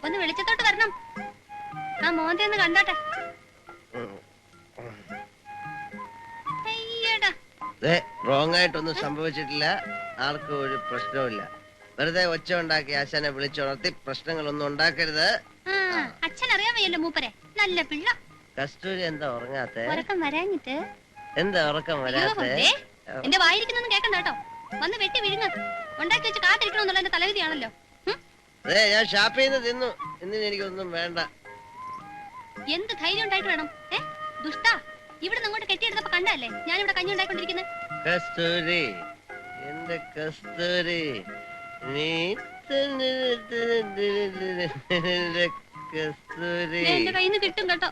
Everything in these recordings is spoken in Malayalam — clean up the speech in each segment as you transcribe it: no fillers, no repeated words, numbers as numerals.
ഒന്ന് വെളിച്ചത്തോട്ട് വരണം. ആ മോന്റെ ഒന്ന് കണ്ടോട്ടെ. റോങ് ആയിട്ടൊന്നും സംഭവിച്ചിട്ടില്ല. ആർക്കും ഒരു പ്രശ്നവുമില്ല. വെറുതെ ഒച്ച ഉണ്ടാക്കി അച്ഛനെ വിളിച്ചുണർത്തി പ്രശ്നങ്ങളൊന്നും ഉണ്ടാക്കരുത്. അച്ഛൻ അറിയാൻ വയ്യല്ലോ മൂപ്പരെ, നല്ല പിള്ള. കസ്തൂരി എന്താ ഉറങ്ങാത്തെ? ഉറക്കം വരാഞ്ഞിട്ട്. എന്താ ഉറക്കം വരാത്തെ? എന്റെ വായിരിക്കുന്നൊന്നും കേക്കണ്ട കേട്ടോ. വന്ന് വെട്ടി വിഴുങ്ങ. ഉണ്ടാക്കി വെച്ച് കാത്തിരിക്കണമെന്നുള്ള എന്റെ തലവിധിയാണല്ലോ. ഞാൻ ഷാപ്പിൽ നിന്ന് തിന്നു. ഇന്നിന് എനിക്കൊന്നും വേണ്ട. എന്ത് ധൈര്യം ഉണ്ടായിട്ട് വേണം? ദുഷ്ടാ, ഇവിടെ അങ്ങോട്ട് കെട്ടിയെടുത്തപ്പോ കണ്ടല്ലേ ഞാനിവിടെ കഞ്ഞി ഉണ്ടായിക്കൊണ്ടിരിക്കുന്നത്. കസ്തൂരി, എന്റെ കസ്തൂരി, നീ കസ്തൂരി എന്റെ കയ്യിൽ നിന്ന് കിട്ടും കേട്ടോ.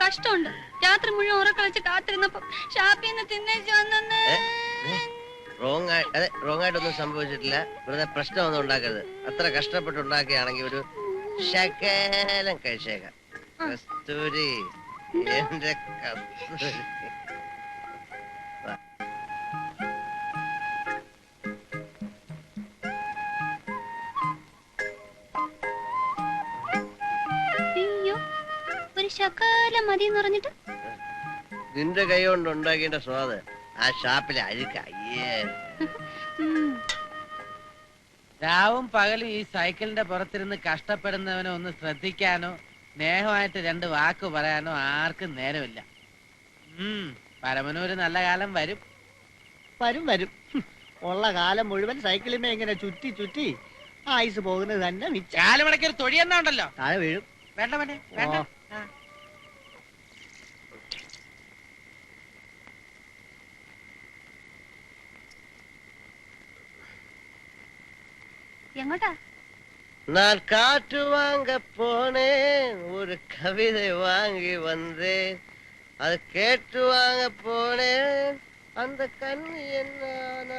കഷ്ടമുണ്ട്. രാത്രി മുഴുവൻ ഉറക്കളിച്ച് കാത്തിരുന്നപ്പോ ഷാപ്പിൽ നിന്ന് തിന്നേച്ച് വന്നെ. റോങ് ആയിട്ടൊന്നും സംഭവിച്ചിട്ടില്ല. വെറുതെ പ്രശ്നമൊന്നും ഉണ്ടാക്കരുത്. അത്ര കഷ്ടപ്പെട്ടുണ്ടാക്കിയാണെങ്കിൽ ഒരു ശകലം കഴിച്ചേക്കാം. കസ്തൂരി, എന്റെ കസ്തൂരി. അയ്യോ, ഒരു ശകലം മതി എന്ന് പറഞ്ഞിട്ട് നിന്റെ കൈ കൊണ്ട് ഉണ്ടാക്കിയ സ്വാദ് ആ ഷാപ്പിലെ അഴുക്ക. രാവും പകലും ഈ സൈക്കിളിന്റെ പുറത്തിരുന്ന് കഷ്ടപ്പെടുന്നവനെ ഒന്ന് ശ്രദ്ധിക്കാനോ സ്നേഹമായിട്ട് രണ്ട് വാക്ക് പറയാനോ ആർക്കും നേരമില്ല. പരമനൂര് നല്ല കാലം വരും. വരും വരും. ഉള്ള കാലം മുഴുവൻ സൈക്കിളിമേ ഇങ്ങനെ ചുറ്റി ചുറ്റി ആയുസ് പോകുന്നത് തന്നെ മിച്ചം. കാലുമടക്കി ഒരു തൊഴി എണ്ണ ഉണ്ടല്ലോ, താഴെ വീഴും. വേണ്ട വേണ്ട വേണ്ട. എങ്ങോട്ടാ? நான் காற்று வாங்க போனேன், ஒரு கவிதை வாங்கி வந்தேன், அது கேட்டு வாங்க போனேன், அந்த கண்ணு என்ன